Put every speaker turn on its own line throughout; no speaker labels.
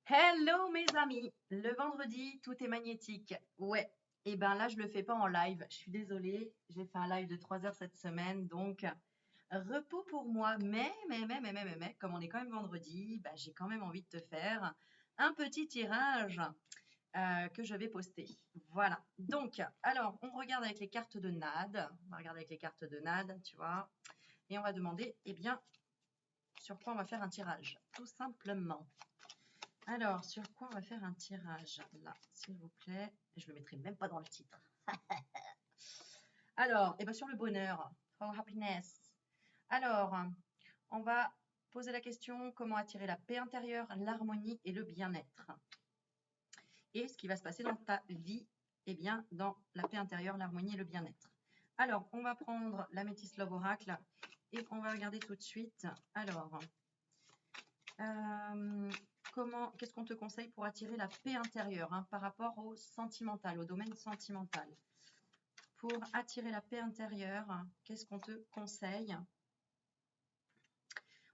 Hello mes amis, le vendredi tout est magnétique. Ouais, et ben là je le fais pas en live, je suis désolée, j'ai fait un live de 3 heures cette semaine, donc repos pour moi. Mais, comme on est quand même vendredi, bah, j'ai quand même envie de te faire un petit tirage que je vais poster. Voilà, donc alors on regarde avec les cartes de NAD, on va regarder avec les cartes de NAD, tu vois, et on va demander, eh bien, sur quoi on va faire un tirage, tout simplement. Alors, sur quoi on va faire un tirage là, s'il vous plaît? Je le mettrai même pas dans le titre. Alors, et bien sur le bonheur, for happiness. Alors, on va poser la question comment attirer la paix intérieure, l'harmonie et le bien-être. Et ce qui va se passer dans ta vie, eh bien, dans la paix intérieure, l'harmonie et le bien-être. Alors, on va prendre l'améthyste Love Oracle et on va regarder tout de suite. Alors, qu'est-ce qu'on te conseille pour attirer la paix intérieure par rapport au sentimental, au domaine sentimental? Pour attirer la paix intérieure, qu'est-ce qu'on te conseille?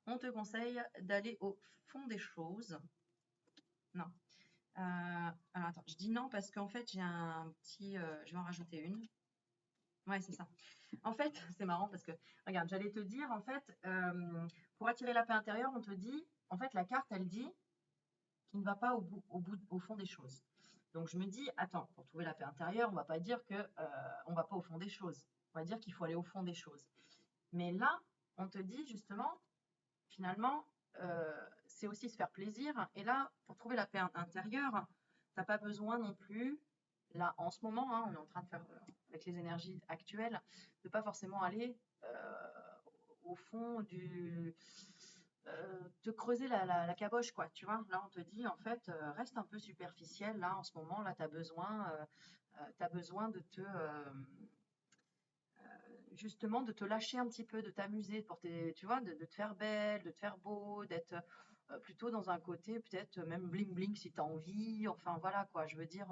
On te conseille d'aller au fond des choses. Non. Alors attends, je dis non parce qu'en fait j'ai un petit... je vais en rajouter une. Ouais, c'est ça. En fait, c'est marrant parce que, regarde, j'allais te dire, en fait, pour attirer la paix intérieure, on te dit, en fait, la carte, elle dit qui ne va pas au fond des choses. Donc je me dis, attends, pour trouver la paix intérieure, on ne va pas dire que on va pas au fond des choses. On va dire qu'il faut aller au fond des choses. Mais là, on te dit justement, finalement, c'est aussi se faire plaisir. Et là, pour trouver la paix intérieure, tu n'as pas besoin non plus, là en ce moment, on est en train de faire, avec les énergies actuelles, de pas forcément aller au fond te creuser la caboche, quoi, tu vois. Là, on te dit, en fait, reste un peu superficiel, là, en ce moment, là, tu as besoin de te, justement, de te lâcher un petit peu, de t'amuser, tu vois, de te faire belle, de te faire beau, d'être plutôt dans un côté, peut-être même bling-bling si tu as envie, enfin, voilà, quoi, je veux dire,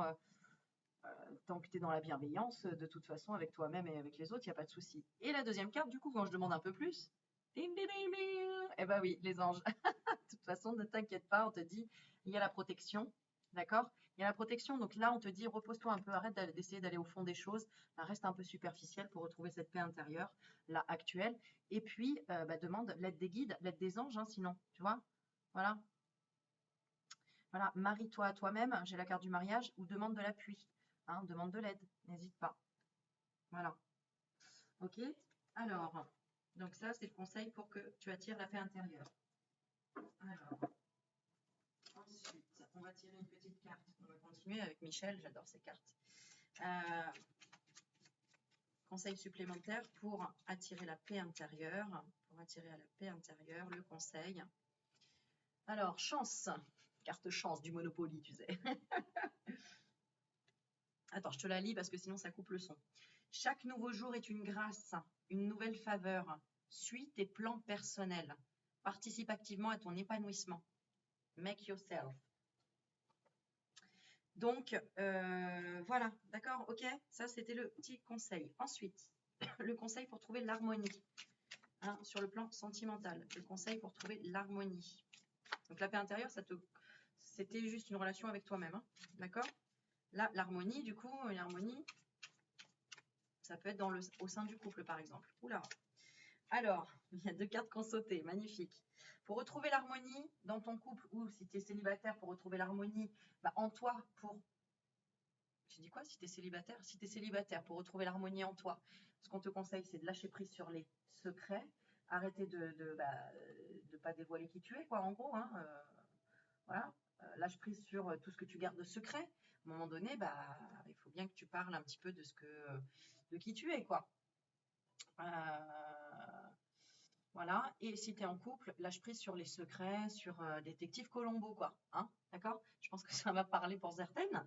tant que tu es dans la bienveillance, de toute façon, avec toi-même et avec les autres, il n'y a pas de souci. Et la deuxième carte, du coup, quand je demande un peu plus, eh ben oui, les anges. De toute façon, ne t'inquiète pas, on te dit, il y a la protection, d'accord? Il y a la protection, donc là, on te dit, repose-toi un peu, arrête d'essayer d'aller au fond des choses, reste un peu superficiel pour retrouver cette paix intérieure, là, actuelle. Et puis, demande l'aide des guides, l'aide des anges, sinon, tu vois? Voilà. Voilà, marie-toi à toi-même, j'ai la carte du mariage, ou demande de l'appui, demande de l'aide, n'hésite pas. Voilà. Ok? Alors, donc ça, c'est le conseil pour que tu attires la paix intérieure. Alors, ensuite, on va tirer une petite carte. On va continuer avec Michel, j'adore ces cartes. Conseil supplémentaire pour attirer la paix intérieure. Pour attirer à la paix intérieure, le conseil. Alors, chance. Carte chance du Monopoly, tu sais. Attends, je te la lis parce que sinon ça coupe le son. Chaque nouveau jour est une grâce, une nouvelle faveur. Suis tes plans personnels. Participe activement à ton épanouissement. Make yourself. Donc, voilà, d'accord, ok, ça c'était le petit conseil. Ensuite, le conseil pour trouver l'harmonie, sur le plan sentimental, le conseil pour trouver l'harmonie. Donc la paix intérieure, c'était juste une relation avec toi-même, d'accord? Là, l'harmonie, du coup, l'harmonie, ça peut être au sein du couple, par exemple. Oula. Alors, il y a 2 cartes qui ont sauté, magnifique. Pour retrouver l'harmonie dans ton couple, ou si tu es célibataire, pour retrouver l'harmonie en toi, tu dis quoi si tu es célibataire? Si tu es célibataire, pour retrouver l'harmonie en toi, ce qu'on te conseille, c'est de lâcher prise sur les secrets, arrêter de pas dévoiler qui tu es, quoi, en gros. Voilà. Lâche prise sur tout ce que tu gardes de secret. À un moment donné, il faut bien que tu parles un petit peu de qui tu es, quoi. Voilà. Et si tu es en couple, lâche prise sur les secrets, sur Détective Colombo, quoi. D'accord? Je pense que ça va parler pour certaines.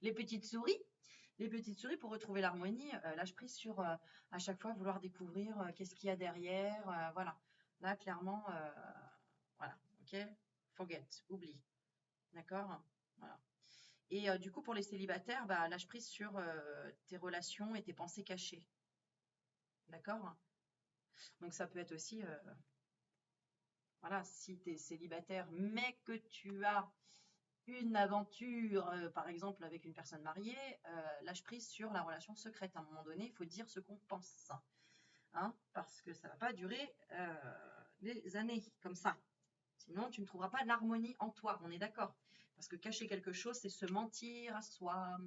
Les petites souris. Les petites souris, pour retrouver l'harmonie, lâche prise sur à chaque fois vouloir découvrir qu'est-ce qu'il y a derrière. Voilà. Là, clairement, voilà. Ok? Forget. Oublie. D'accord? Voilà. Et du coup, pour les célibataires, lâche prise sur tes relations et tes pensées cachées. D'accord? Donc, ça peut être aussi Voilà, si tu es célibataire, mais que tu as une aventure, par exemple avec une personne mariée, lâche prise sur la relation secrète. À un moment donné, il faut dire ce qu'on pense, hein, parce que ça ne va pas durer des années comme ça. Sinon, tu ne trouveras pas l'harmonie en toi, on est d'accord. Parce que cacher quelque chose, c'est se mentir à soi.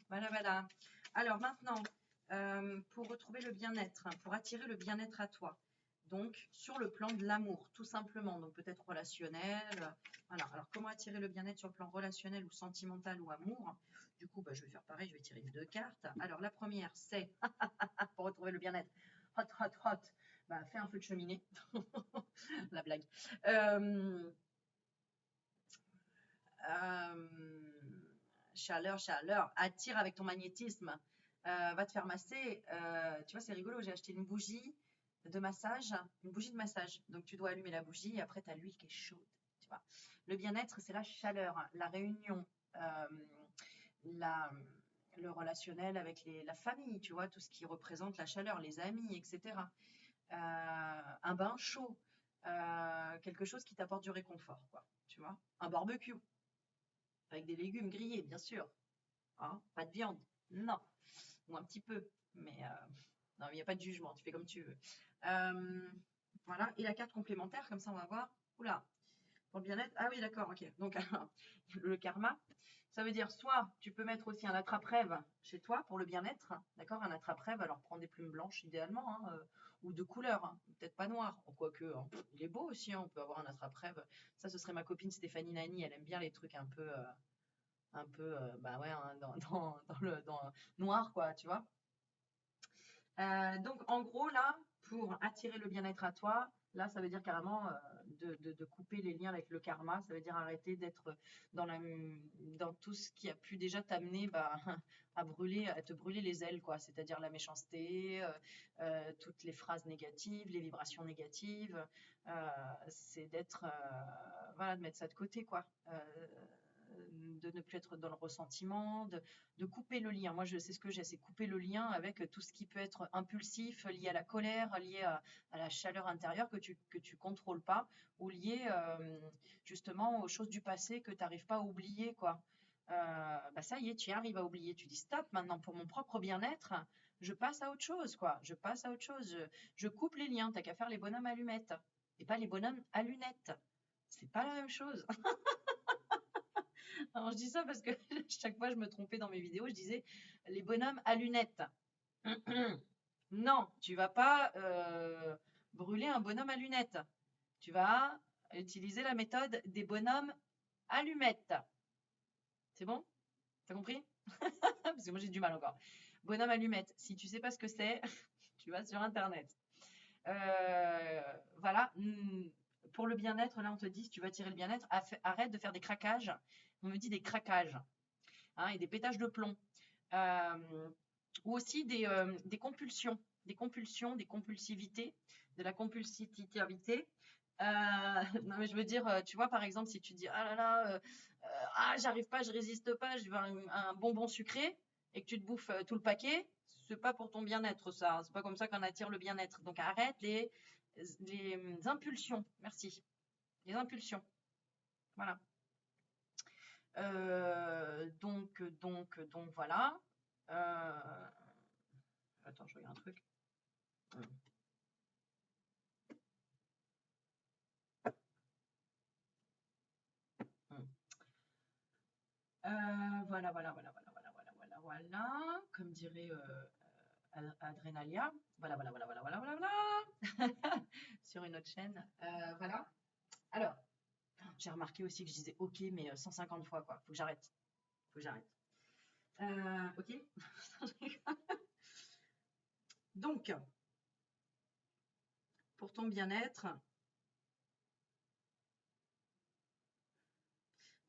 Voilà, voilà. Alors maintenant, pour retrouver le bien-être, pour attirer le bien-être à toi. Donc, sur le plan de l'amour, tout simplement. Donc, peut-être relationnel. Voilà. Alors, comment attirer le bien-être sur le plan relationnel ou sentimental ou amour? Du coup, bah, je vais faire pareil. Je vais tirer 2 cartes. Alors, la première, c'est pour retrouver le bien-être. Hot, hot, hot. Bah, fais un feu de cheminée. La blague. Chaleur, chaleur. Attire avec ton magnétisme. Va te faire masser. Tu vois, c'est rigolo. J'ai acheté une bougie de massage, une bougie de massage. Donc, tu dois allumer la bougie et après, tu as l'huile qui est chaude. Tu vois. Le bien-être, c'est la chaleur, la réunion, la, le relationnel avec la famille, tu vois, tout ce qui représente la chaleur, les amis, etc. Un bain chaud, quelque chose qui t'apporte du réconfort, quoi. Tu vois. Un barbecue avec des légumes grillés, bien sûr. Hein, pas de viande, non. Ou un petit peu, mais non, il n'y a pas de jugement, tu fais comme tu veux. Voilà, et la carte complémentaire, comme ça on va voir. Oula, pour le bien-être. Ah oui, d'accord, ok. Donc, le karma, ça veut dire soit tu peux mettre aussi un attrape-rêve chez toi pour le bien-être, d'accord. Un attrape-rêve, alors prends des plumes blanches idéalement, hein, ou de couleur, hein, peut-être pas noir, quoique, hein, il est beau aussi, hein, on peut avoir un attrape-rêve. Ça, ce serait ma copine Stéphanie Nani, elle aime bien les trucs un peu bah ouais, hein, dans noir, quoi, tu vois. Donc, en gros, là, pour attirer le bien-être à toi, là, ça veut dire carrément de couper les liens avec le karma. Ça veut dire arrêter d'être dans tout ce qui a pu déjà t'amener bah, à te brûler les ailes, quoi. C'est-à-dire la méchanceté, toutes les phrases négatives, les vibrations négatives. C'est d'être, voilà, de mettre ça de côté, quoi. De ne plus être dans le ressentiment, de couper le lien. Moi, je sais ce que j'ai, c'est couper le lien avec tout ce qui peut être impulsif, lié à la colère, lié à la chaleur intérieure que tu contrôles pas, ou lié justement aux choses du passé que tu n'arrives pas à oublier, quoi. Bah ça y est, tu y arrives à oublier. Tu dis stop, maintenant pour mon propre bien-être, je passe à autre chose, quoi. Je passe à autre chose. Je coupe les liens. T'as qu'à faire les bonhommes allumettes et pas les bonhommes à lunettes. C'est pas la même chose. Alors, je dis ça parce que chaque fois, je me trompais dans mes vidéos, je disais les bonhommes à lunettes. Non, tu vas pas brûler un bonhomme à lunettes. Tu vas utiliser la méthode des bonhommes allumettes. C'est bon? T'as compris? Parce que moi, j'ai du mal encore. Bonhomme allumette. Si tu sais pas ce que c'est, tu vas sur Internet. Voilà. Pour le bien-être, là, on te dit, si tu veux tirer le bien-être, arrête de faire des craquages. On me dit des craquages, hein, et des pétages de plomb. Ou aussi des compulsions, des compulsivités, de la compulsivité. Non, mais je veux dire, tu vois, par exemple, si tu dis, ah là là, j'arrive pas, je résiste pas, je veux un bonbon sucré, et que tu te bouffes tout le paquet, c'est pas pour ton bien-être, ça. C'est pas comme ça qu'on attire le bien-être. Donc arrête les impulsions. Merci. Les impulsions. Voilà. Donc voilà. Attends, je regarde un truc. Voilà, voilà, voilà, voilà, voilà, voilà, voilà, voilà. Comme dirait Adrenalia. Voilà, voilà, voilà, voilà, voilà, voilà, voilà. Sur une autre chaîne. Voilà. Alors, j'ai remarqué aussi que je disais OK, mais 150 fois, quoi. Faut que j'arrête. Faut que j'arrête. OK. Donc, pour ton bien-être,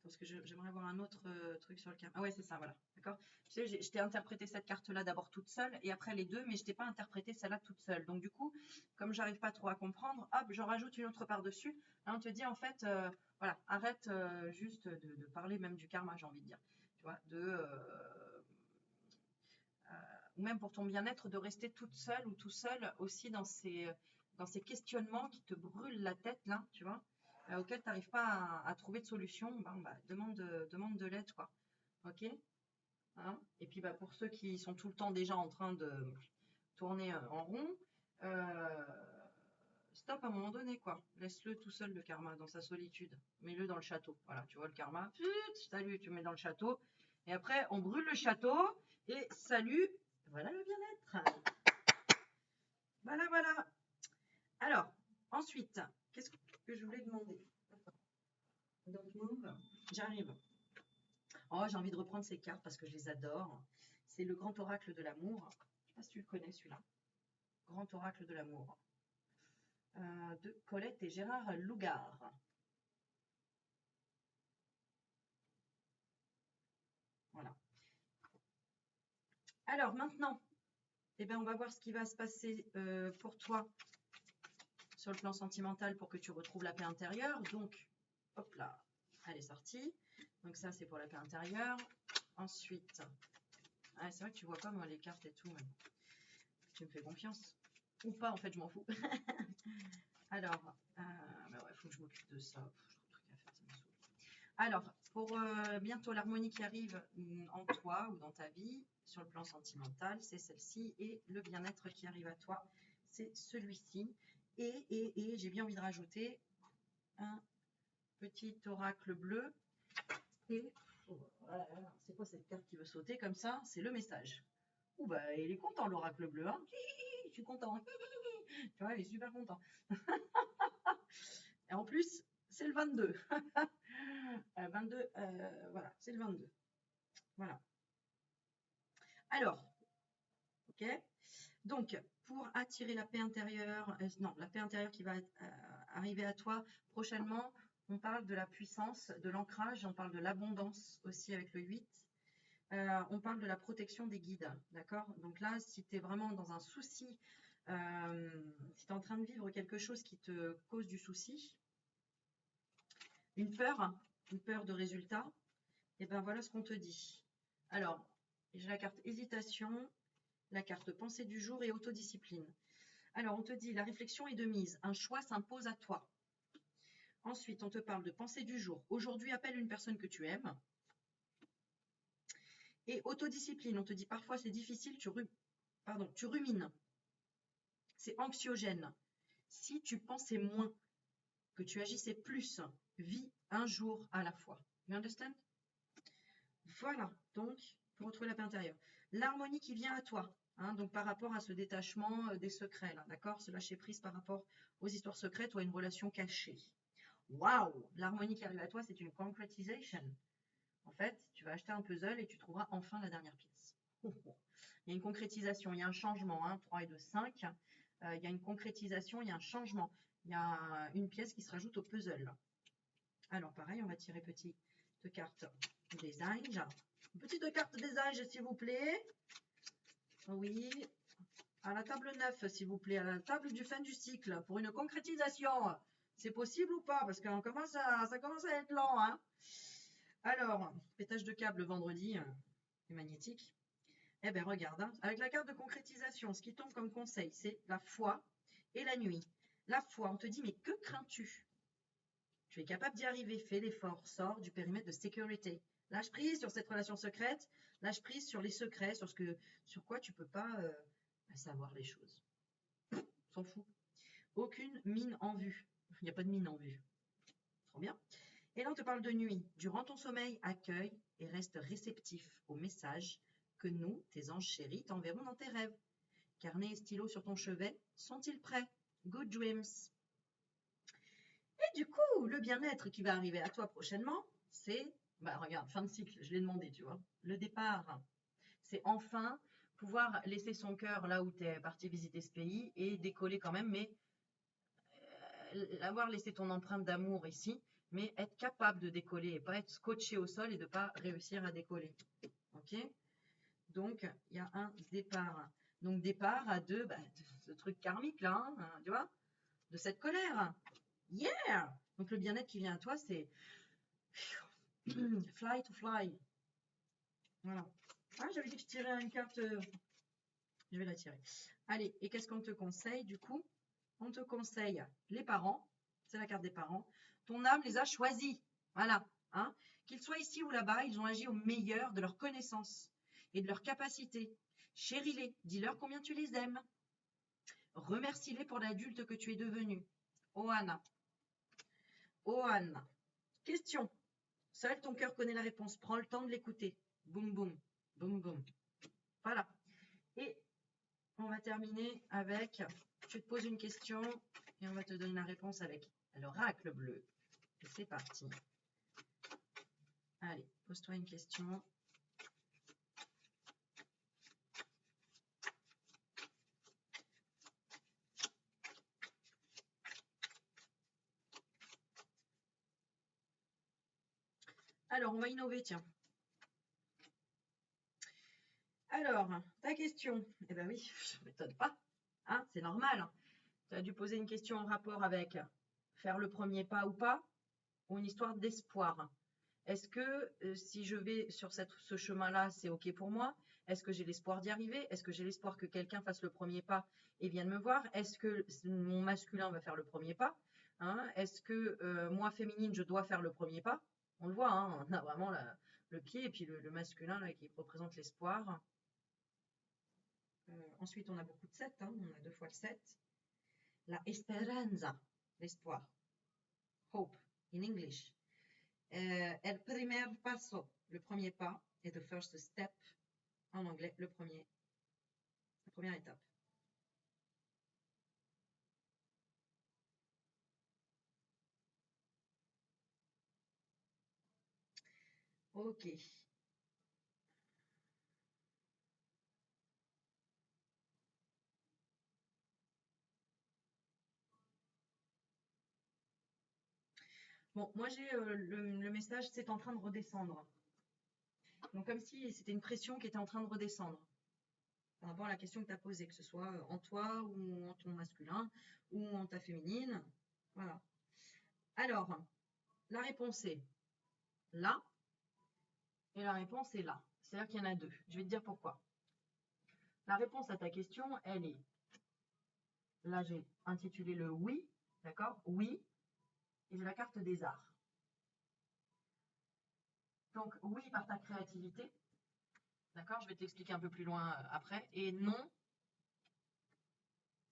parce que j'aimerais avoir un autre truc sur le karma. Ah ouais, c'est ça, voilà. D'accord. Tu sais, je t'ai interprété cette carte-là d'abord toute seule et après les deux, mais je t'ai pas interprété celle-là toute seule. Donc du coup, comme j'arrive pas trop à comprendre, hop, j'en rajoute une autre par-dessus. Là, on te dit en fait, voilà, arrête juste de parler même du karma, j'ai envie de dire. Tu vois, ou même pour ton bien-être, de rester toute seule ou tout seul aussi dans ces questionnements qui te brûlent la tête, là, tu vois, auxquels tu n'arrives pas à trouver de solution, demande de l'aide, quoi. Ok, hein. Et puis pour ceux qui sont tout le temps déjà en train de tourner en rond, stop à un moment donné, quoi. Laisse-le tout seul, le karma, dans sa solitude. Mets-le dans le château. Voilà, tu vois le karma. Salut, tu mets dans le château. Et après, on brûle le château. Et salut, voilà le bien-être. Voilà, voilà. Alors, ensuite, qu'est-ce que je voulais demander? Donc, move, j'arrive. Oh, j'ai envie de reprendre ces cartes parce que je les adore. C'est le grand oracle de l'amour. Je ne sais pas si tu le connais, celui-là. Grand oracle de l'amour. De Colette et Gérard Lougard. Voilà. Alors maintenant, eh ben, on va voir ce qui va se passer pour toi sur le plan sentimental pour que tu retrouves la paix intérieure. Donc, hop là, elle est sortie. Donc ça, c'est pour la paix intérieure. Ensuite, c'est vrai que tu vois pas moi les cartes et tout, mais tu me fais confiance. Ou pas, en fait, je m'en fous. Alors, ouais, faut que je m'occupe de ça. Alors, pour bientôt l'harmonie qui arrive en toi ou dans ta vie, sur le plan sentimental, c'est celle-ci. Et le bien-être qui arrive à toi, c'est celui-ci. Et j'ai bien envie de rajouter un petit oracle bleu. Et c'est quoi cette carte qui veut sauter comme ça? C'est le message. Ouh, bah, il est content l'oracle bleu. Hein, je suis content. Tu vois, il est super content. Et en plus, c'est le 22. 22, voilà, c'est le 22. Voilà. Alors, ok. Donc, pour attirer la paix intérieure, non, la paix intérieure qui va arriver à toi prochainement, on parle de la puissance, de l'ancrage, on parle de l'abondance aussi avec le 8. On parle de la protection des guides, d'accord? Donc là, si tu es vraiment dans un souci, si tu es en train de vivre quelque chose qui te cause du souci, une peur de résultat, et ben voilà ce qu'on te dit. Alors, j'ai la carte hésitation, la carte pensée du jour et autodiscipline. Alors, on te dit, la réflexion est de mise, un choix s'impose à toi. Ensuite, on te parle de pensée du jour. Aujourd'hui, appelle une personne que tu aimes. Et autodiscipline, on te dit parfois c'est difficile, tu rumines. C'est anxiogène. Si tu pensais moins, que tu agissais plus, vis un jour à la fois. You understand? Voilà, donc, pour retrouver la paix intérieure. L'harmonie qui vient à toi, hein, donc par rapport à ce détachement des secrets, là, d'accord? Ce lâcher prise par rapport aux histoires secrètes ou à une relation cachée. Waouh! L'harmonie qui arrive à toi, c'est une concretization. En fait, tu vas acheter un puzzle et tu trouveras enfin la dernière pièce. Il y a une concrétisation, il y a un changement, hein, 3 et 2, 5. Il y a une concrétisation, il y a un changement. Il y a une pièce qui se rajoute au puzzle. Alors, pareil, on va tirer petite carte des anges. Petite carte des anges, s'il vous plaît. Oui. À la table 9, s'il vous plaît. À la table du fin du cycle. Pour une concrétisation. C'est possible ou pas? Parce que ça commence à être lent. Hein. Alors, pétage de câble vendredi. C'est magnétique. Eh bien, regarde. Hein, avec la carte de concrétisation, ce qui tombe comme conseil, c'est la foi et la nuit. La foi, on te dit, mais que crains-tu? Tu es capable d'y arriver, fais l'effort, sors du périmètre de sécurité. Lâche prise sur cette relation secrète, lâche prise sur les secrets, sur quoi tu ne peux pas savoir les choses. S'en fout. Aucune mine en vue. Il n'y a pas de mine en vue. Trop bien. Et là, on te parle de nuit. Durant ton sommeil, accueille et reste réceptif aux messages que nous, tes anges chéris, t'enverront dans tes rêves. Carnet et stylo sur ton chevet, sont-ils prêts? Good dreams. Et du coup, le bien-être qui va arriver à toi prochainement, c'est, regarde, fin de cycle, je l'ai demandé, tu vois. Le départ, c'est enfin pouvoir laisser son cœur là où tu es parti visiter ce pays et décoller quand même, mais avoir laissé ton empreinte d'amour ici, mais être capable de décoller et pas être scotché au sol et de ne pas réussir à décoller. Ok? Donc, il y a un départ. Donc, départ à de ce truc karmique là, hein, tu vois, de cette colère. Yeah! Donc, le bien-être qui vient à toi, c'est fly to fly. Voilà. Ah, j'avais dit que je tirais une carte. Je vais la tirer. Allez, et qu'est-ce qu'on te conseille du coup? On te conseille les parents, c'est la carte des parents. Ton âme les a choisis, voilà. Hein. Qu'ils soient ici ou là-bas, ils ont agi au meilleur de leurs connaissances et de leurs capacités. Chéris-les, dis-leur combien tu les aimes. Remercie-les pour l'adulte que tu es devenu. Ohana. Ohana. Question. Seul ton cœur connaît la réponse. Prends le temps de l'écouter. Boum, boum. Boum, boum. Voilà. Et on va terminer avec, tu te poses une question et on va te donner la réponse avec l'oracle bleu. Et c'est parti. Allez, pose-toi une question. Alors, on va innover, tiens. Alors, ta question. Eh bien oui, je ne m'étonne pas. Hein, c'est normal. Tu as dû poser une question en rapport avec faire le premier pas ou pas, ou une histoire d'espoir. Est-ce que si je vais sur ce chemin-là, c'est OK pour moi? Est-ce que j'ai l'espoir d'y arriver? Est-ce que j'ai l'espoir que quelqu'un fasse le premier pas et vienne me voir? Est-ce que mon masculin va faire le premier pas? Hein? Est-ce que moi, féminine, je dois faire le premier pas? On le voit, hein, on a vraiment le pied et puis le masculin là, qui représente l'espoir. Ensuite, on a beaucoup de 7, hein, on a 2 fois le 7. La esperanza, l'espoir. Hope, in English. El primer paso, le premier pas, et the first step, en anglais, la première étape. Ok. Bon, moi j'ai le message, c'est en train de redescendre. Donc comme si c'était une pression qui était en train de redescendre. Par rapport à la question que tu as posée, que ce soit en toi ou en ton masculin ou en ta féminine. Voilà. Alors, la réponse est là et la réponse est là. C'est-à-dire qu'il y en a 2. Je vais te dire pourquoi. La réponse à ta question, elle est, là j'ai intitulé le oui, d'accord? Oui, et j'ai la carte des arts. Donc oui par ta créativité, d'accord? Je vais t'expliquer un peu plus loin après. Et non,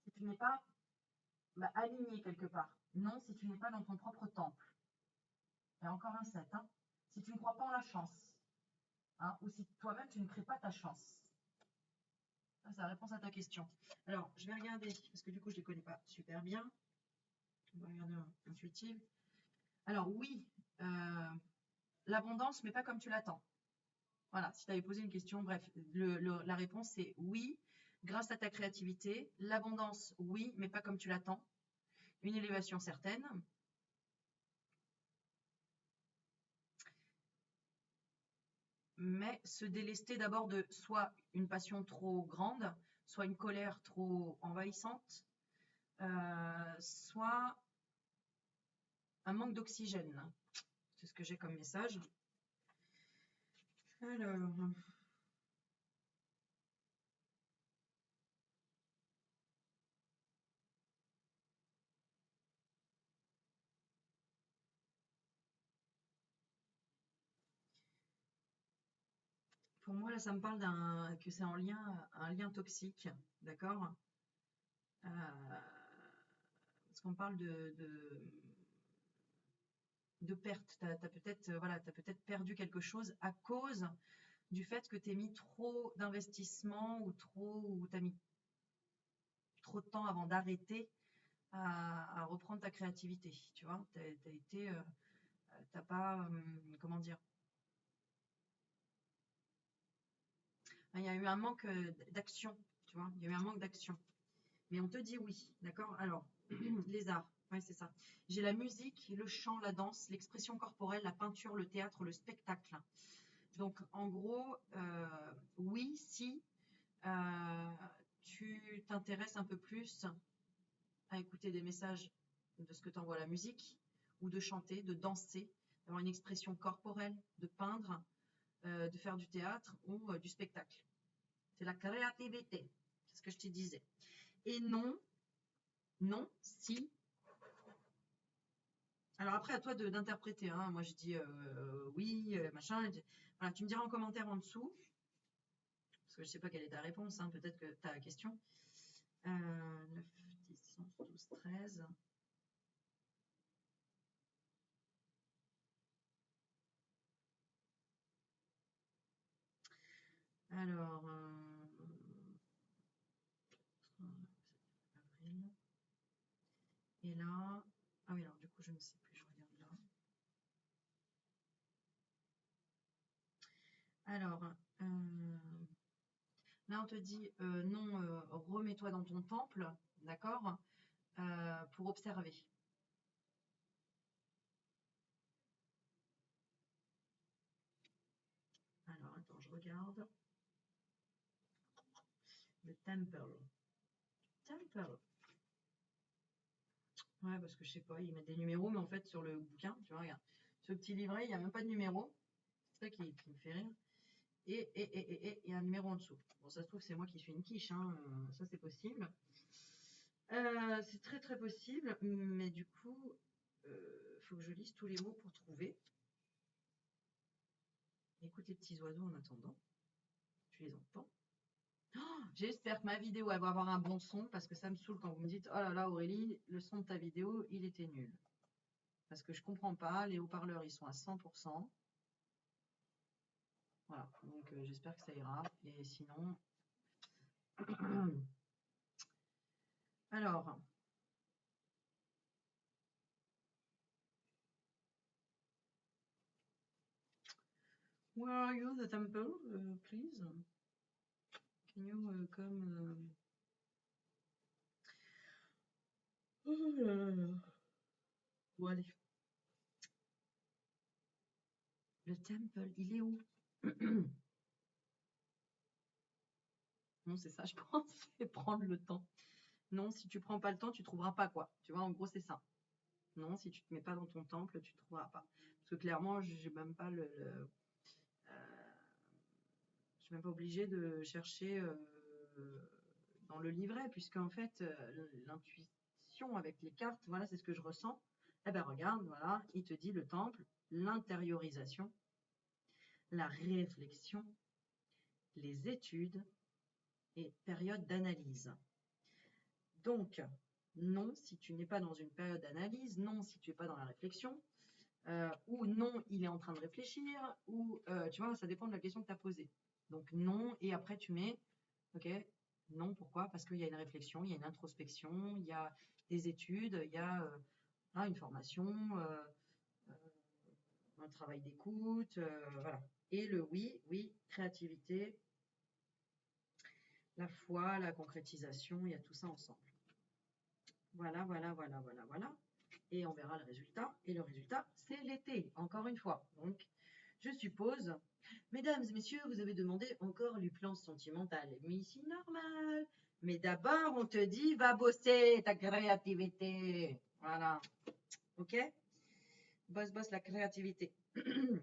si tu n'es pas aligné quelque part. Non, si tu n'es pas dans ton propre temple. Il y a encore un 7. Hein? Si tu ne crois pas en la chance, hein, ou si toi-même tu ne crées pas ta chance. Ça, c'est la réponse à ta question. Alors, je vais regarder, parce que du coup, je ne les connais pas super bien. On va regarder intuitive. Alors, oui, l'abondance, mais pas comme tu l'attends. Voilà, si tu avais posé une question, bref, la réponse c'est oui, grâce à ta créativité. L'abondance, oui, mais pas comme tu l'attends. Une élévation certaine. Mais se délester d'abord de soit une passion trop grande, soit une colère trop envahissante, soit un manque d'oxygène. C'est ce que j'ai comme message. Alors, pour moi, là, ça me parle que c'est un lien toxique, d'accord? Parce qu'on parle de perte. Tu as peut-être peut-être perdu quelque chose à cause du fait que tu as mis trop d'investissement ou tu as mis trop de temps avant d'arrêter à reprendre ta créativité. Tu vois, t'as pas, comment dire, il y a eu un manque d'action, tu vois, il y a eu un manque d'action. Mais on te dit oui, d'accord? Alors, les arts, oui, c'est ça. J'ai la musique, le chant, la danse, l'expression corporelle, la peinture, le théâtre, le spectacle. Donc, en gros, oui, si tu t'intéresses un peu plus à écouter des messages de ce que t'envoie la musique, ou de chanter, de danser, d'avoir une expression corporelle, de peindre, de faire du théâtre ou du spectacle. C'est la créativité, c'est ce que je te disais. Et non, non, si. Alors après, à toi d'interpréter, hein. Moi, je dis oui, machin. Voilà, tu me diras en commentaire en dessous, parce que je sais pas quelle est ta réponse, hein. Peut-être que ta question. 9, 10, 11, 12, 13. Alors, avril. Et là, ah oui, alors du coup, je ne sais plus, je regarde là. Alors, là, on te dit non, remets-toi dans ton temple, d'accord, pour observer. Alors, attends, je regarde. Le temple. Temple. Ouais, parce que je sais pas, ils mettent des numéros, mais en fait, sur le bouquin, tu vois, regarde. Sur le petit livret, il n'y a même pas de numéro. C'est ça qui me fait rire. Et il y a un numéro en dessous. Bon, ça se trouve, c'est moi qui suis une quiche, hein. Ça, c'est possible. C'est très très possible, mais du coup, faut que je lise tous les mots pour trouver. Écoute les petits oiseaux en attendant. Tu les entends? Oh, j'espère que ma vidéo elle va avoir un bon son parce que ça me saoule quand vous me dites oh là là Aurélie, le son de ta vidéo il était nul. Parce que je comprends pas, les haut-parleurs ils sont à 100%. Voilà, donc j'espère que ça ira. Et sinon. Alors. Where are you, the temple, please? Can you come? Oh là là. Bon, allez. Le temple, il est où? Non, c'est ça, je pense. C'est prendre le temps. Non, si tu prends pas le temps, tu trouveras pas quoi. Tu vois, en gros, c'est ça. Non, si tu te mets pas dans ton temple, tu trouveras pas. Parce que clairement, j'ai même pas je suis même pas obligée de chercher dans le livret, puisque en fait, l'intuition avec les cartes, voilà, c'est ce que je ressens. Eh ben regarde, voilà, il te dit le temple, l'intériorisation, la réflexion, les études et période d'analyse. Donc, non, si tu n'es pas dans une période d'analyse, non, si tu n'es pas dans la réflexion, ou non, il est en train de réfléchir, ou tu vois, ça dépend de la question que tu as posée. Donc non, et après tu mets, ok, non, pourquoi? Parce qu'il y a une réflexion, il y a une introspection, il y a des études, il y a une formation, un travail d'écoute, voilà. Et le oui, oui, créativité, la foi, la concrétisation, il y a tout ça ensemble. Voilà, voilà, voilà, voilà, voilà. Et on verra le résultat. Et le résultat, c'est l'été, encore une fois. Donc, je suppose, mesdames et messieurs, vous avez demandé encore les plans sentimentales. Mais c'est normal. Mais d'abord, on te dit, va bosser ta créativité. Voilà. OK? Bosse la créativité.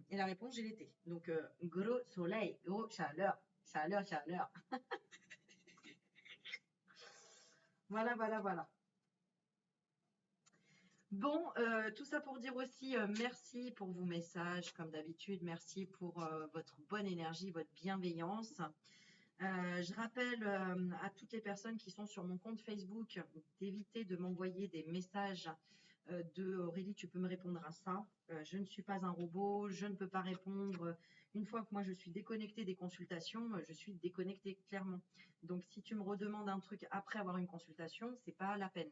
Et la réponse, j'ai l'été. Donc, gros soleil, gros chaleur. Chaleur, chaleur. Voilà, voilà, voilà. Bon, tout ça pour dire aussi merci pour vos messages, comme d'habitude. Merci pour votre bonne énergie, votre bienveillance. Je rappelle à toutes les personnes qui sont sur mon compte Facebook d'éviter de m'envoyer des messages de Aurélie, tu peux me répondre à ça. Je ne suis pas un robot, je ne peux pas répondre. Une fois que moi je suis déconnectée des consultations, je suis déconnectée clairement. Donc si tu me redemandes un truc après avoir une consultation, c'est pas la peine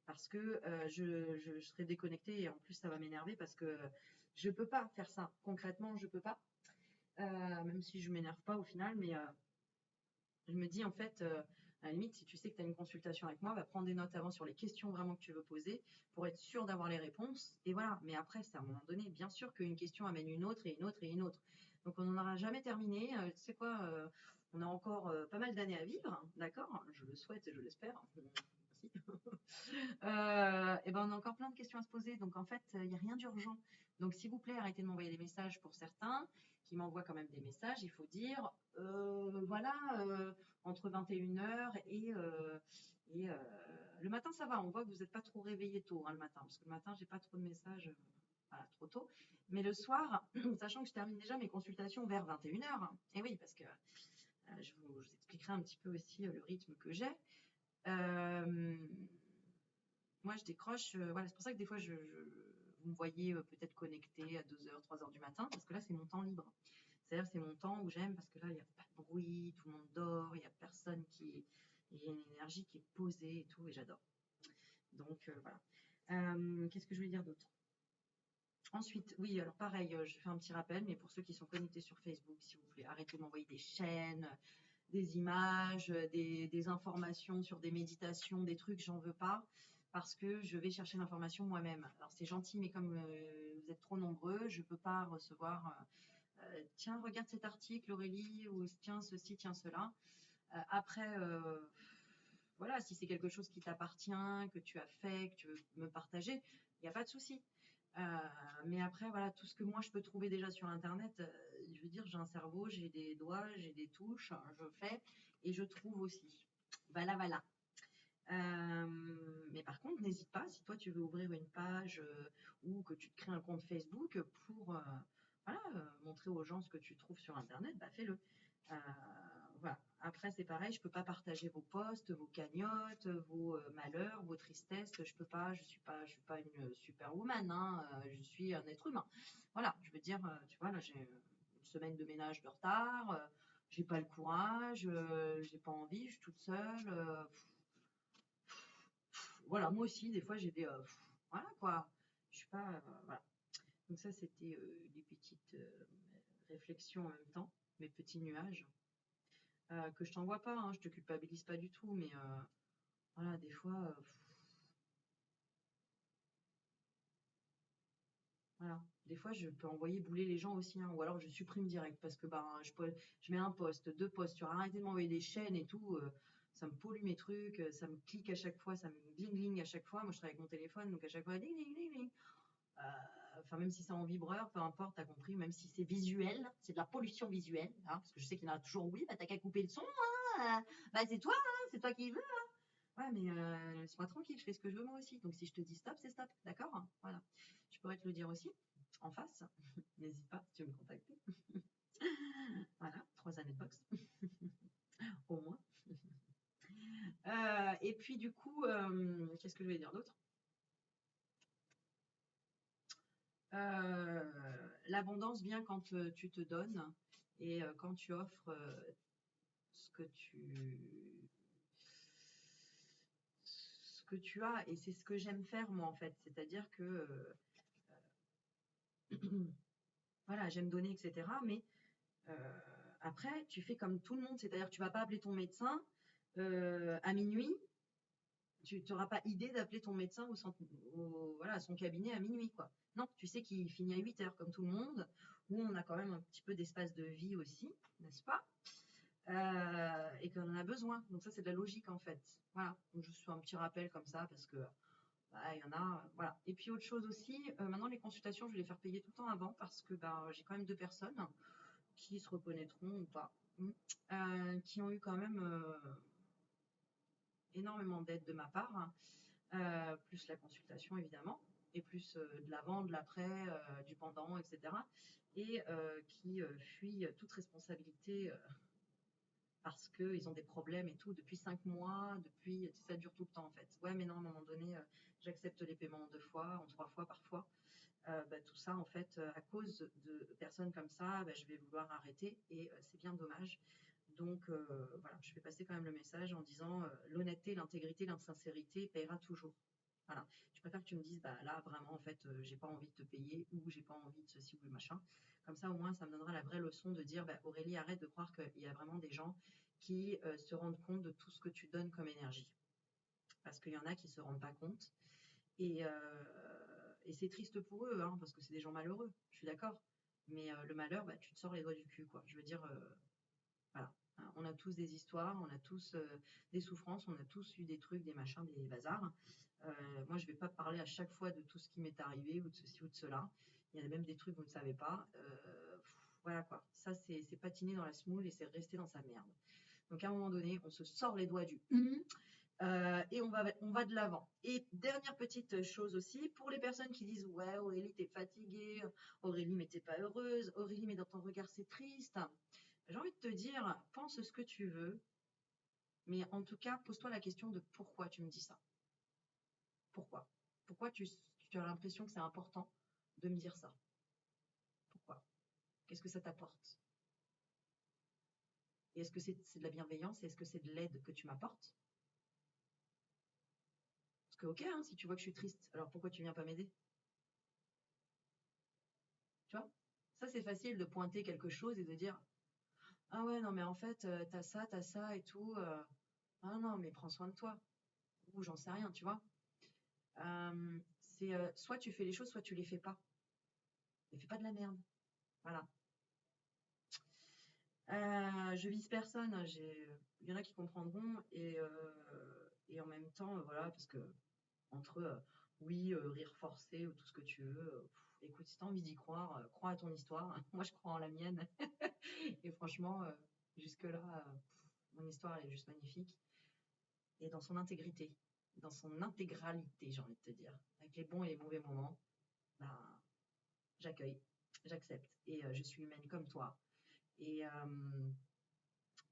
parce que je serai déconnectée et en plus ça va m'énerver parce que je peux pas faire ça. Concrètement, je peux pas. Même si je m'énerve pas au final, mais je me dis en fait, à la limite, si tu sais que tu as une consultation avec moi, va prendre des notes avant sur les questions vraiment que tu veux poser pour être sûr d'avoir les réponses. Et voilà. Mais après, c'est à un moment donné, bien sûr qu'une question amène une autre et une autre et une autre. Donc on n'en aura jamais terminé. Tu sais quoi, on a encore pas mal d'années à vivre, d'accord? Je le souhaite et je l'espère. Merci. merci. Et ben, on a encore plein de questions à se poser. Donc, en fait, il n'y a rien d'urgent. Donc, s'il vous plaît, arrêtez de m'envoyer des messages pour certains qui m'envoient quand même des messages. Il faut dire, voilà, entre 21h et le matin, ça va. On voit que vous n'êtes pas trop réveillé tôt le matin. Parce que le matin, j'ai pas trop de messages voilà, trop tôt. Mais le soir, sachant que je termine déjà mes consultations vers 21h. Et oui, parce que je vous expliquerai un petit peu aussi le rythme que j'ai. Moi, je décroche. Voilà, c'est pour ça que des fois, vous me voyez peut-être connecté à 2h, 3h du matin, parce que là, c'est mon temps libre. C'est-à-dire, c'est mon temps où j'aime, parce que là, il n'y a pas de bruit, tout le monde dort, il n'y a personne qui. Il y a une énergie qui est posée et tout, et j'adore. Donc, voilà. Qu'est-ce que je voulais dire d'autre? Ensuite, oui, alors pareil, je fais un petit rappel, mais pour ceux qui sont connectés sur Facebook, s'il vous plaît, arrêtez de m'envoyer des chaînes, des images, des informations sur des méditations, des trucs, j'en veux pas, parce que je vais chercher l'information moi-même. Alors c'est gentil, mais comme vous êtes trop nombreux, je peux pas recevoir, tiens, regarde cet article, Aurélie, ou tiens, ceci, tiens, cela. Après, voilà, si c'est quelque chose qui t'appartient, que tu as fait, que tu veux me partager, il n'y a pas de souci. Mais après, voilà, tout ce que moi je peux trouver déjà sur Internet, je veux dire, j'ai un cerveau, j'ai des doigts, j'ai des touches, je fais et je trouve aussi. Voilà, voilà. Mais par contre, n'hésite pas, si toi tu veux ouvrir une page ou que tu te crées un compte Facebook pour voilà, montrer aux gens ce que tu trouves sur Internet, bah fais-le. Euh, voilà. Après, c'est pareil, je peux pas partager vos posts, vos cagnottes, vos malheurs, vos tristesses. Je peux pas, je suis pas une superwoman, hein, je suis un être humain. Voilà, je veux dire, tu vois, là, j'ai une semaine de ménage de retard, j'ai pas le courage, j'ai pas envie, je suis toute seule. Voilà, moi aussi, des fois, j'ai des, voilà quoi, je suis pas, voilà. Donc ça, c'était des petites réflexions en même temps, mes petits nuages. Que je t'envoie pas, hein, je te culpabilise pas du tout, mais voilà, des fois, voilà, des fois, je peux envoyer bouler les gens aussi, hein, ou alors je supprime direct parce que ben, je mets un post, deux posts, tu vas arrêter de m'envoyer des chaînes et tout, ça me pollue mes trucs, ça me clique à chaque fois, ça me bling à chaque fois. Moi, je travaille avec mon téléphone, donc à chaque fois, ding, ding, ding, ding. Enfin, même si c'est en vibreur, peu importe, t'as compris, même si c'est visuel, c'est de la pollution visuelle, hein, parce que je sais qu'il y en a toujours, oui, bah t'as qu'à couper le son, hein, bah c'est toi, hein, c'est toi qui veux. Ouais, mais laisse-moi tranquille, je fais ce que je veux moi aussi. Donc si je te dis stop, c'est stop, d'accord? Voilà. Je pourrais te le dire aussi en face. N'hésite pas si tu veux me contacter. Voilà, 3 années de boxe, au moins. Et puis du coup, qu'est-ce que je vais dire d'autre? L'abondance vient quand tu te donnes et quand tu offres ce que tu as. Et c'est ce que j'aime faire moi en fait. C'est-à-dire que voilà, j'aime donner, etc. Mais après, tu fais comme tout le monde, c'est-à-dire que tu vas pas appeler ton médecin à minuit. Tu n'auras pas idée d'appeler ton médecin voilà, à son cabinet à minuit, quoi. Non, tu sais qu'il finit à 8 heures comme tout le monde, où on a quand même un petit peu d'espace de vie aussi, n'est-ce pas? Et qu'on en a besoin. Donc ça, c'est de la logique en fait. Voilà. Donc je fais un petit rappel comme ça parce que bah, il y en a, voilà. Et puis autre chose aussi, maintenant les consultations, je vais les faire payer tout le temps avant parce que bah, j'ai quand même 2 personnes qui se reconnaîtront ou pas, qui ont eu quand même énormément d'aide de ma part, plus la consultation évidemment, et plus de l'avant, de l'après, du pendant, etc. Et qui fuient toute responsabilité parce qu'ils ont des problèmes et tout depuis 5 mois, depuis ça dure tout le temps en fait. Ouais, mais non, à un moment donné, j'accepte les paiements en 2 fois, en 3 fois parfois. Bah, tout ça en fait, à cause de personnes comme ça, bah, je vais vouloir arrêter et c'est bien dommage. Donc voilà, je fais passer quand même le message en disant l'honnêteté, l'intégrité, l'insincérité payera toujours. Voilà. Je préfère que tu me dises, bah là vraiment en fait, j'ai pas envie de te payer ou j'ai pas envie de ceci ou de machin. Comme ça au moins ça me donnera la vraie leçon de dire, bah, Aurélie, arrête de croire qu'il y a vraiment des gens qui se rendent compte de tout ce que tu donnes comme énergie. Parce qu'il y en a qui se rendent pas compte et, c'est triste pour eux, hein, parce que c'est des gens malheureux. Je suis d'accord. Mais le malheur, bah, tu te sors les doigts du cul, quoi. Je veux dire, voilà. Hein, on a tous des histoires, on a tous des souffrances, on a tous eu des trucs, des machins, des bazars. Moi, je ne vais pas parler à chaque fois de tout ce qui m'est arrivé ou de ceci ou de cela. Il y a même des trucs que vous ne savez pas. Voilà quoi. Ça, c'est patiner dans la semoule et c'est rester dans sa merde. Donc, à un moment donné, on se sort les doigts du et on va de l'avant. Et dernière petite chose aussi, pour les personnes qui disent ouais, Aurélie, t'es fatiguée, Aurélie, mais t'es pas heureuse, Aurélie, mais dans ton regard, c'est triste. J'ai envie de te dire, pense ce que tu veux, mais en tout cas, pose-toi la question de pourquoi tu me dis ça. Pourquoi? Pourquoi tu as l'impression que c'est important de me dire ça? Pourquoi? Qu'est-ce que ça t'apporte? Et est-ce que c'est de la bienveillance? Est-ce que c'est de l'aide que tu m'apportes? Parce que ok, hein, si tu vois que je suis triste, alors pourquoi tu viens pas m'aider? Tu vois? Ça, c'est facile de pointer quelque chose et de dire ah ouais, non, mais en fait, t'as ça et tout. Ah non, mais prends soin de toi. Ou j'en sais rien, tu vois. C'est soit tu fais les choses, soit tu les fais pas. Ne fais pas de la merde. Voilà. Je vise personne. Il y en a qui comprendront et en même temps, voilà, parce que entre oui, rire forcé ou tout ce que tu veux, écoute, si t'as envie d'y croire, crois à ton histoire. Moi, je crois en la mienne. Et franchement, jusque-là, mon histoire, elle est juste magnifique. Et dans son intégrité, dans son intégralité, j'ai envie de te dire, avec les bons et les mauvais moments, bah, j'accueille, j'accepte. Et je suis humaine comme toi. Et,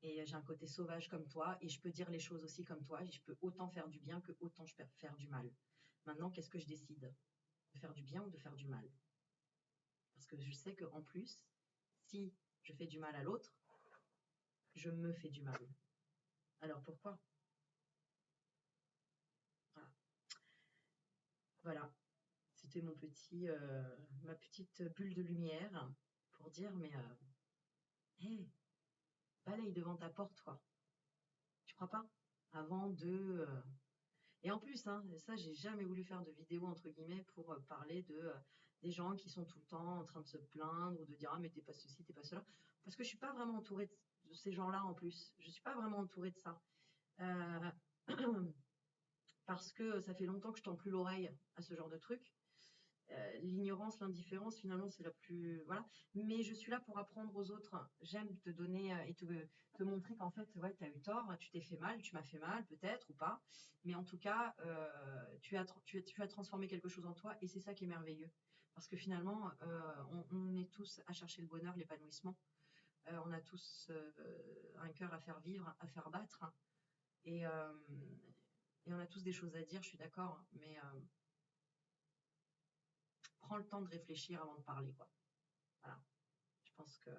j'ai un côté sauvage comme toi. Et je peux dire les choses aussi comme toi. Et je peux autant faire du bien que autant je peux faire du mal. Maintenant, qu'est-ce que je décide? De faire du bien ou de faire du mal? Parce que je sais qu'en plus, si je fais du mal à l'autre, je me fais du mal. Alors pourquoi? Voilà. Voilà. C'était ma petite bulle de lumière pour dire, mais hey, balaye devant ta porte, quoi. Tu crois pas? Avant de... Et en plus, hein, ça, j'ai jamais voulu faire de vidéo, entre guillemets, pour parler des gens qui sont tout le temps en train de se plaindre ou de dire, ah, mais t'es pas ceci, t'es pas cela. Parce que je suis pas vraiment entourée de ces gens-là, en plus. Je suis pas vraiment entourée de ça. Euh, parce que ça fait longtemps que je tends plus l'oreille à ce genre de truc. L'ignorance, l'indifférence, finalement, c'est la plus... Voilà. Mais je suis là pour apprendre aux autres. J'aime te donner et te montrer qu'en fait, ouais, tu as eu tort, tu t'es fait mal, tu m'as fait mal, peut-être, ou pas. Mais en tout cas, tu as transformé quelque chose en toi et c'est ça qui est merveilleux. Parce que finalement, on est tous à chercher le bonheur, l'épanouissement. On a tous un cœur à faire vivre, à faire battre. Et, euh, et on a tous des choses à dire, je suis d'accord. Mais prends le temps de réfléchir avant de parler, quoi. Voilà. Je pense que.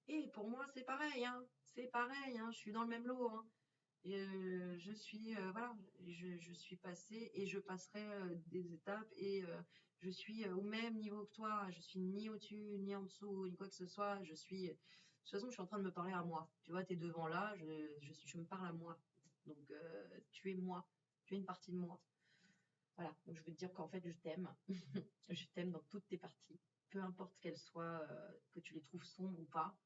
Et pour moi, c'est pareil, hein. C'est pareil, hein. Je suis dans le même lot, hein. Je suis, voilà, je suis passée et je passerai des étapes et je suis au même niveau que toi. Je suis ni au-dessus, ni en dessous, ni quoi que ce soit. De toute façon, je suis en train de me parler à moi. Tu vois, tu es devant là, je me parle à moi. Donc, tu es moi. Tu es une partie de moi. Voilà, donc je veux te dire qu'en fait, je t'aime. Je t'aime dans toutes tes parties. Peu importe qu'elles soient, que tu les trouves sombres ou pas,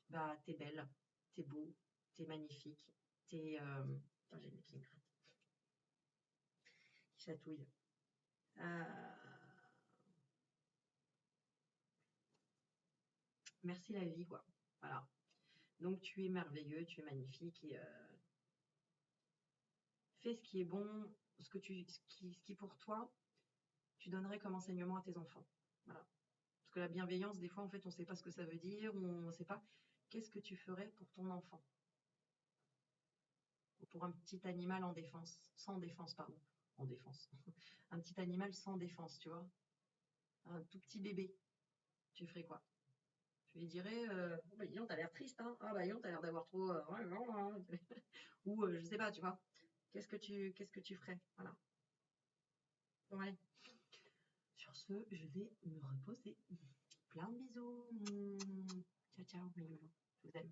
bah, t'es belle, t'es beau, t'es magnifique, t'es... Attends, j'ai une qui me gratte, qui chatouille. Merci la vie, quoi. Voilà. Donc tu es merveilleux, tu es magnifique et fais ce qui est bon, ce qui pour toi, tu donnerais comme enseignement à tes enfants. Voilà. Parce que la bienveillance, des fois, en fait, on ne sait pas ce que ça veut dire, ou on ne sait pas. Qu'est-ce que tu ferais pour ton enfant? Ou pour un petit animal en défense, sans défense, pardon. En défense. Un petit animal sans défense, tu vois. Un tout petit bébé. Tu ferais quoi? Tu lui dirais, oh, bah, dis donc, t'as l'air triste, hein. Ah, bah, dis donc, t'as l'air d'avoir trop. Ouais, non, hein. Ou, je sais pas, tu vois. Qu'est-ce que tu ferais? Voilà. Bon, allez. Sur ce, je vais me reposer. Plein de bisous. Ciao, ciao, mes loulous. Je vous aime.